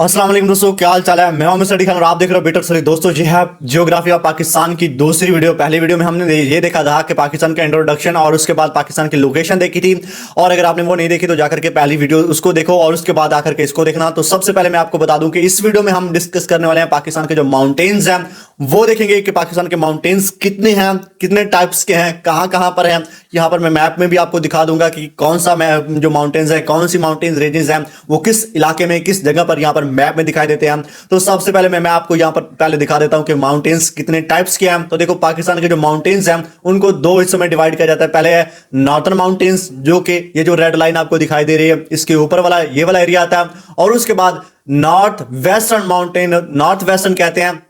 अस्सलाम वालेकुम दोस्तों, क्या हाल चाल है। मैं हूं मिस्टर डी खान और आप देख रहे हो बेटर स्टडी। दोस्तों जी है जियोग्राफी ऑफ पाकिस्तान की दूसरी वीडियो। पहली वीडियो में हमने ये देखा था कि पाकिस्तान का इंट्रोडक्शन और उसके बाद पाकिस्तान की लोकेशन देखी थी। और अगर आपने वो नहीं देखी तो जाकर के पहली वीडियो उसको देखो और उसके बाद आकर के इसको देखना। तो सबसे पहले मैं आपको बता दूं कि इस वीडियो में हम डिस्कस करने वाले हैं पाकिस्तान के जो माउंटेन्स हैं, वो देखेंगे कि पाकिस्तान के माउंटेन्स कितने हैं, कितने टाइप्स के हैं, कहां कहां पर हैं। यहां पर मैं मैप में भी आपको दिखा दूंगा कि कौन सा जो माउंटेन्स है, कौन सी माउंटेन्स रेंजेस हैं, वो किस इलाके में, किस जगह पर यहां पर मैप में दिखाई देते हैं। तो सबसे पहले मैं आपको यहां पर पहले दिखा देता हूं कि माउंटेन्स कितने टाइप्स के हैं। तो देखो, पाकिस्तान के जो माउंटेन्स हैं उनको दो हिस्सों में डिवाइड किया जाता है। पहले है नॉर्थर्न माउंटेन्स, जो कि ये जो रेड लाइन आपको दिखाई दे रही है, इसके ऊपर वाला ये वाला एरिया आता है। और उसके बाद north western mountain, north western कहते हैं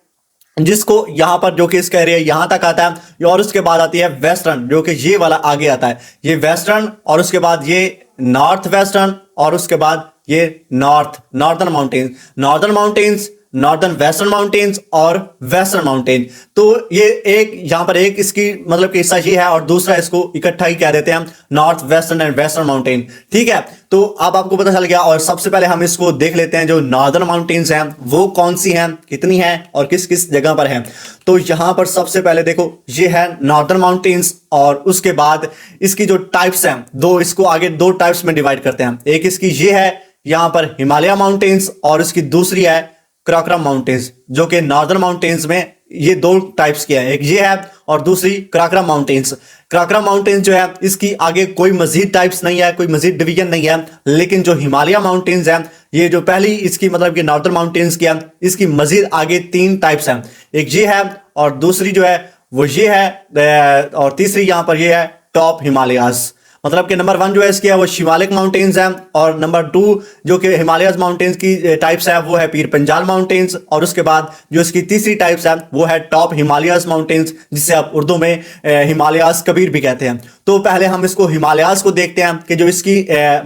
जिसको यहां पर, जो कि इसका एरिया यहां तक आता है। और उसके बाद आती है वेस्टर्न, जो कि ये वाला आगे आता है, ये वेस्टर्न। और उसके बाद ये नॉर्थ वेस्टर्न और उसके बाद ये northern mountains, northern mountains, northern western mountains और वेस्टर्न माउंटेन। तो ये एक यहां पर एक इसकी मतलब कि हिस्सा ये है और दूसरा इसको इकट्ठा ही कह देते हैं north western and western mountain. ठीक है, तो अब आपको पता चल गया। और सबसे पहले हम इसको देख लेते हैं, जो नॉर्दर्न माउंटेन्स हैं वो कौन सी हैं, कितनी हैं और किस किस जगह पर हैं। तो यहां पर सबसे पहले देखो, ये है नॉर्दर्न माउंटेन्स। और उसके बाद इसकी जो टाइप्स हैं, दो, इसको आगे दो टाइप्स में डिवाइड करते हैं। एक इसकी ये है यहां पर हिमालय माउंटेन्स और इसकी दूसरी है कराकोरम माउंटेन्स, जो कि नॉर्दर्न माउंटेन्स में ये दो टाइप्स के हैं, एक ये है और दूसरी कराकोरम माउंटेन्स। कराकोरम माउंटेन्स जो है इसकी आगे कोई मजीद टाइप्स नहीं है, कोई मजीद डिवीजन नहीं है। लेकिन जो हिमालय माउंटेन्स है, ये जो पहली इसकी मतलब कि नॉर्दर्न माउंटेन्स की है, इसकी मजीद आगे तीन टाइप्स हैं। एक ये है और दूसरी जो है वो ये है और तीसरी यहां पर ये है टॉप हिमालयाज। मतलब कि नंबर 1 जो है इसकी है वो शिवालिक माउंटेन्स है और नंबर 2 जो कि हिमालयस माउंटेन्स की टाइप्स है वो है पीर पंजाल माउंटेन्स। और उसके बाद जो इसकी तीसरी टाइप्स है वो है टॉप हिमालयस माउंटेन्स, जिसे आप उर्दू में हिमालयास कबीर भी कहते हैं। तो पहले हम इसको हिमालयास को देखते हैं कि जो इसकी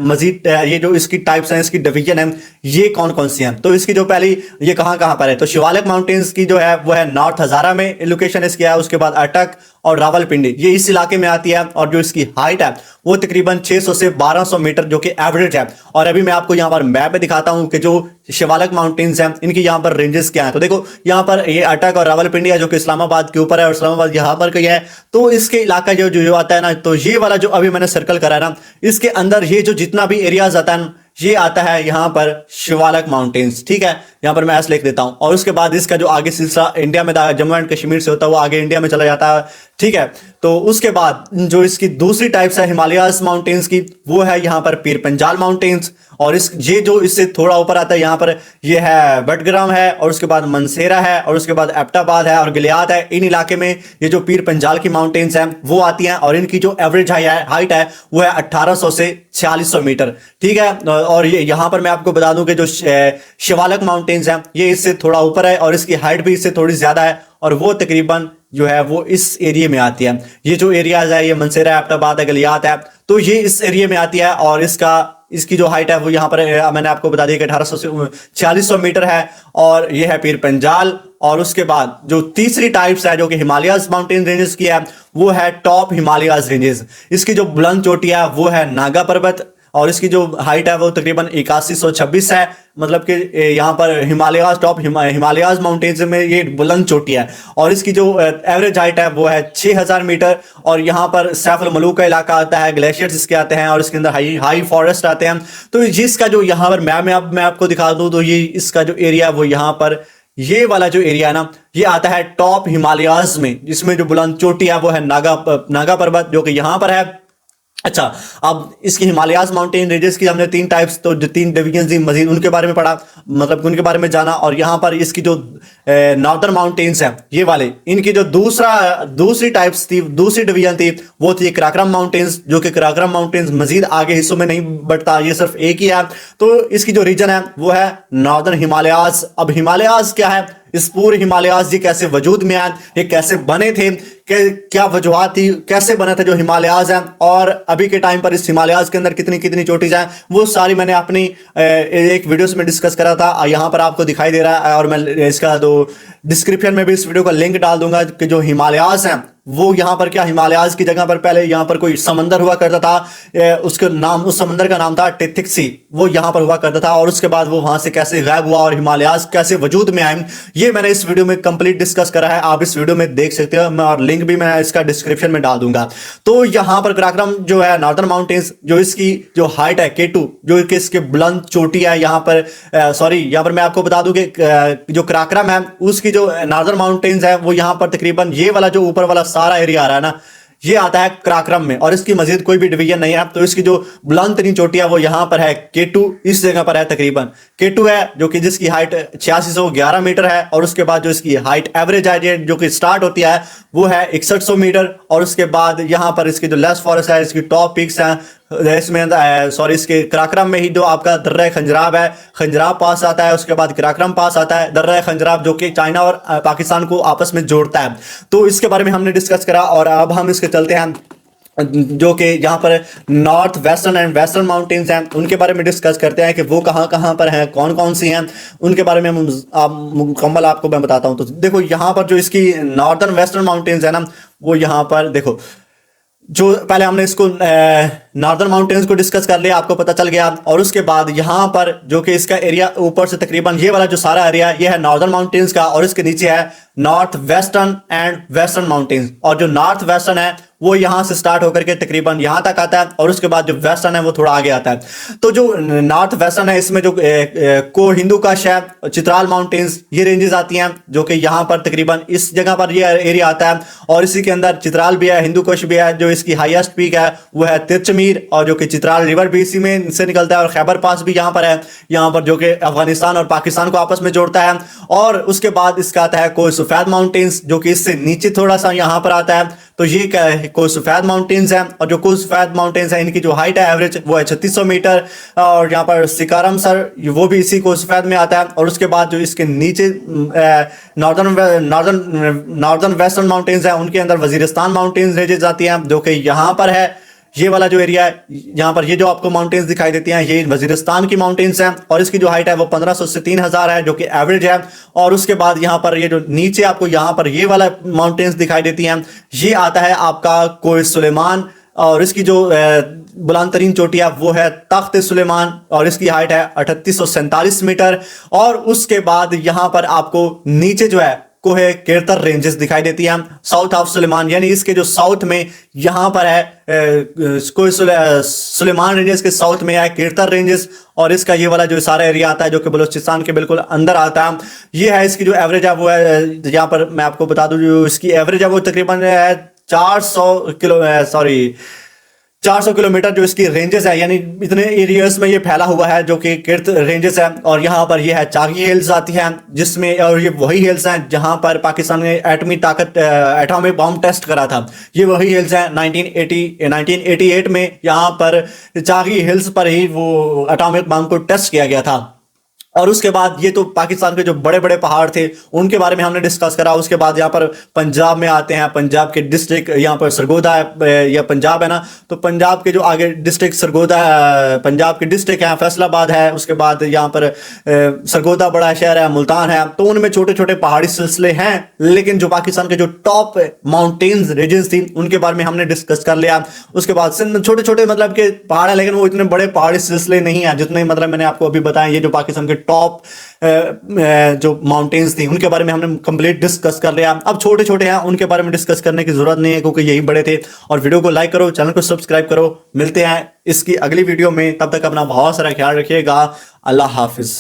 मजीद ये जो इसकी टाइप्स हैं, इसकी डिवीजन है, ये कौन कौन सी हैं। तो इसकी जो पहली ये कहाँ कहाँ पर है, तो शिवालिक माउंटेन्स की जो है वो है नॉर्थ हजारा में लोकेशन इसकी है। उसके बाद अटक और रावलपिंडी ये इस इलाके में आती है। और जो इसकी हाइट है वो तकरीबन 600 से 1200 मीटर, जो कि एवरेज है। और अभी मैं आपको यहां पर मैप में दिखाता हूं कि जो शिवालिक माउंटेन्स हैं इनकी यहां पर रेंजेस क्या हैं। तो देखो, यहां पर ये अटक और रावलपिंडी है जो कि इस्लामाबाद के ऊपर है और इस्लामाबाद यहां पर कहीं है। तो इसके इलाका जो जो आता है ना, तो ये वाला जो अभी मैंने सर्कल करा है ना, इसके अंदर ये जो जितना भी एरियाज आता है ये आता है यहां पर शिवालिक माउंटेन्स। ठीक है, यहां पर मैं ऐसे लिख देता हूं। और उसके बाद इसका जो आगे सिलसिला इंडिया में जम्मू एंड कश्मीर से होता है वो आगे इंडिया में चला जाता है। ठीक है, तो उसके बाद जो इसकी दूसरी टाइप्स है हिमालयास माउंटेन्स की, वो है यहां पर पीर पंजाल माउंटेन्स। और इस ये जो इससे थोड़ा ऊपर आता है यहां पर ये है बटग्राम है और उसके बाद मनसेरा है और उसके बाद एबटाबाद है और गिलियात है। इन इलाके में ये जो पीर पंजाल की माउंटेन्स हैं वो आती हैं और इनकी जो एवरेज हाइट है वो है 1800 से 4600 मीटर। ठीक है, और ये यहां पर मैं आपको बता दूं कि जो शिवालिक माउंटेन्स हैं ये इससे थोड़ा ऊपर है और इसकी हाइट भी इससे थोड़ी ज्यादा है और वो तकरीबन जो है वो इस एरिया में आती है। ये जो एरियाज है, ये मनसेरा, एबटाबाद है, गलियात है, तो ये इस एरिया में आती है। और इसकी जो हाइट है वो यहाँ पर मैंने आपको बता दिया कि 1800 से 4600 मीटर है। और ये है पीर पंजाल। और उसके बाद जो तीसरी टाइप्स है जो कि हिमालयास माउंटेन रेंजेस की है वो है टॉप हिमालयास रेंजेस। इसकी जो बुलंद चोटी है वो है नागा पर्वत और इसकी जो हाइट है वो तकरीबन 8126 है। मतलब कि यहाँ पर हिमालयास टॉप हिमालयास माउंटेन्स में ये बुलंद चोटी है। और इसकी जो एवरेज हाइट है वो है 6000 मीटर। और यहाँ पर सैफुल मलूक का इलाका आता है, ग्लेशियर्स इसके आते हैं और इसके अंदर हाई फॉरेस्ट आते हैं। तो जिसका जो यहाँ पर मैं आपको दिखा दूँ तो ये इसका जो एरिया वो यहाँ पर ये वाला जो एरिया है ना, ये आता है टॉप हिमालयास में, जिसमें जो बुलंद चोटी है वो है नागा पर्वत, जो कि यहाँ पर है। अच्छा, अब इसकी हिमालयास माउंटेन रेंजेस की हमने तीन टाइप्स, तो जो तीन डिवीजन थी मजीद उनके बारे में पढ़ा, मतलब उनके बारे में जाना। और यहाँ पर इसकी जो नॉर्दर्न माउंटेन्स हैं ये वाले, इनकी जो दूसरी टाइप्स थी, दूसरी डिवीजन थी वो थी कराकोरम माउंटेन्स, जो कि कराकोरम माउंटेन्स मजीद आगे हिस्सों में नहीं बढ़ता, ये सिर्फ एक ही है। तो इसकी जो रीजन है वो है नॉर्दर्न हिमालयास। अब हिमालयास क्या है, इस पूरे हिमालयास ये कैसे वजूद में आए, ये कैसे बने थे, क्या वजूहत थी, कैसे बने थे जो हिमालयास हैं, और अभी के टाइम पर इस हिमालयास के अंदर कितनी कितनी चोटीज हैं, वो सारी मैंने अपनी एक वीडियोस में डिस्कस करा था। यहाँ पर आपको दिखाई दे रहा है और मैं इसका तो डिस्क्रिप्शन में भी इस वीडियो का लिंक डाल दूंगा कि जो हिमालयास हैं वो यहाँ पर क्या हिमालयाज की जगह पर पहले यहाँ पर कोई समंदर हुआ करता था, उसके नाम, उस समंदर का नाम था टेथिक्सी, वो यहाँ पर हुआ करता था। और उसके बाद वो वहां से कैसे गायब हुआ और हिमालयाज कैसे वजूद में आए, ये मैंने इस वीडियो में कंप्लीट डिस्कस करा है, आप इस वीडियो में देख सकते हो, मैं और लिंक भी मैं इसका डिस्क्रिप्शन में डाल दूंगा। तो यहाँ पर कराक्रम जो है नॉर्दर्न माउंटेन्स, जो इसकी जो हाइट है K2, जो कि इसके बुलंद चोटी है यहाँ पर, सॉरी यहाँ पर मैं आपको बता दूं कि जो कराक्रम है उसकी जो नॉर्दर्न माउंटेन्स है वो यहाँ पर तकरीबन ये वाला जो ऊपर वाला सारा एरिया आ रहा है ना, ये आता है कराक्रम में, और इसकी मजीद कोई भी डिवीजन नहीं है। तो इसकी जो बुलंद तरीन चोटी है वो यहाँ पर है K2, इस जगह पर है तकरीबन K2 है, जो कि जिसकी हाइट 8611 मीटर है। और उसके बाद जो इसकी हाइट एवरेज है जो कि स्टार्ट होती है वो है 6100 मीटर। और उसके बाद यहाँ पर इसकी जो लेस फॉरेस्ट है, इसकी टॉप पिक्स हैं इसमें, सॉरी इसके कराक्रम में ही जो आपका दर्रा खंजराब है, खंजराब पास आता है, उसके बाद कराक्रम पास आता है, दर्रा खंजराब जो कि चाइना और पाकिस्तान को आपस में जोड़ता है। तो इसके बारे में हमने डिस्कस करा। और अब हम इसके चलते हैं जो कि यहाँ पर north western and western mountains हैं, उनके बारे में डिस्कस करते हैं कि वो कहाँ कहाँ पर हैं, कौन कौन सी हैं, उनके बारे में मुकम्मल आपको मैं बताता हूँ। तो देखो यहाँ पर जो इसकी नॉर्दर्न वेस्टर्न माउंटेन्स है ना, वो यहाँ पर देखो, जो पहले हमने इसको नॉर्दर्न माउंटेन्स को डिस्कस कर लिया, आपको पता चल गया। और उसके बाद यहाँ पर जो कि इसका एरिया ऊपर से तकरीबन ये वाला जो सारा एरिया ये है नॉर्दर्न माउंटेन्स का, और इसके नीचे है north western and western mountains. और जो नॉर्थ वेस्टर्न है वो यहाँ से स्टार्ट होकर के तकरीबन यहाँ तक आता है, और उसके बाद जो वेस्टर्न है वो थोड़ा आगे आता है। तो जो नॉर्थ वेस्टर्न है इसमें जो को हिंदू कश है, चित्राल माउंटेन्स, ये रेंजेस आती हैं, जो कि यहाँ पर तकरीबन इस जगह पर ये एरिया आता है। और इसी के अंदर चित्राल भी है, हिंदू कश भी है। जो इसकी हाईएस्ट पीक है वो है तिरचमीर, और जो कि चित्राल रिवर भी इसी में से निकलता है। और खैबर पास भी यहाँ पर है, यहाँ पर जो कि अफगानिस्तान और पाकिस्तान को आपस में जोड़ता है। और उसके बाद इसका आता है कोई सफेद माउंटेन्स, जो कि इससे नीचे थोड़ा सा यहाँ पर आता है। तो ये क्या है, कोई सफेद माउंटेन्स हैं। और जो कोई सफेद माउंटेन्स हैं इनकी जो हाइट है एवरेज वो है 3600 मीटर। और यहाँ पर सिकारम सर वो भी इसी कोई सफेद में आता है। और उसके बाद जो इसके नीचे नॉर्दर्न वेस्टर्न माउंटेन्स हैं, उनके अंदर वजीरिस्तान माउंटेन्स रेंजेस आती हैं, जो कि यहाँ पर है ये वाला जो एरिया है। यहाँ पर ये जो आपको माउंटेन्स दिखाई देती हैं ये वजीरिस्तान की माउंटेन्स हैं, और इसकी जो हाइट है वो 1500 से 3000 है, जो कि एवरेज है। और उसके बाद यहाँ पर ये जो नीचे आपको यहाँ पर ये वाला माउंटेन्स दिखाई देती हैं, ये आता है आपका कोह सुलेमान। और इसकी जो बुलंद तरीन चोटी है वो है तख्त सुलेमान, और इसकी हाइट है 3847 मीटर। और उसके बाद यहाँ पर आपको नीचे जो है कोहे केरतर रेंजेस दिखाई देती हैं, साउथ ऑफ सुलेमान, यानी इसके जो साउथ में यहाँ पर है कोई सुलेमान रेंजेस के साउथ में है केरतर रेंजेस। और इसका ये वाला जो सारा एरिया आता है जो कि बलूचिस्तान के बिल्कुल अंदर आता है, ये है इसकी जो एवरेज है वो है, यहाँ पर मैं आपको बता दूं जो इसकी एवरेज है वो तकरीबन 400 किलोमीटर जो इसकी रेंजेस है, यानी इतने एरियाज में ये फैला हुआ है जो कि किर्त रेंजेस है। और यहाँ पर ये है चागी हिल्स आती हैं, जिसमें, और ये वही हिल्स हैं जहाँ पर पाकिस्तान ने एटॉमिक बॉम्ब टेस्ट करा था। ये वही हिल्स हैं 1988 में यहाँ पर चागी हिल्स पर ही वो एटॉमिक बॉम्ब को टेस्ट किया गया था। और उसके बाद ये तो पाकिस्तान के जो बड़े बड़े पहाड़ थे उनके बारे में हमने डिस्कस करा। उसके बाद यहाँ पर पंजाब में आते हैं, पंजाब के डिस्ट्रिक्ट यहाँ पर सरगोदा है, या पंजाब है ना, तो पंजाब के जो आगे डिस्ट्रिक्ट सरगोदा, पंजाब के डिस्ट्रिक्ट है फैसलाबाद है। उसके बाद यहाँ पर सरगोदा बड़ा शहर है, मुल्तान है। तो उनमें छोटे छोटे पहाड़ी सिलसिले हैं, लेकिन जो पाकिस्तान के जो टॉप माउंटेन्स रीजन्स थी उनके बारे में हमने डिस्कस कर लिया। उसके बाद सिंध छोटे छोटे मतलब के पहाड़ है, लेकिन वो इतने बड़े पहाड़ी सिलसिले नहीं है जितने मतलब मैंने आपको अभी बताया। ये जो पाकिस्तान के टॉप जो माउंटेन्स थी उनके बारे में हमने कंप्लीट डिस्कस कर लिया। अब छोटे छोटे हैं उनके बारे में डिस्कस करने की जरूरत नहीं है, क्योंकि यही बड़े थे। और वीडियो को लाइक करो, चैनल को सब्सक्राइब करो। मिलते हैं इसकी अगली वीडियो में, तब तक अपना बहुत सारा ख्याल रखिएगा। अल्लाह हाफिज।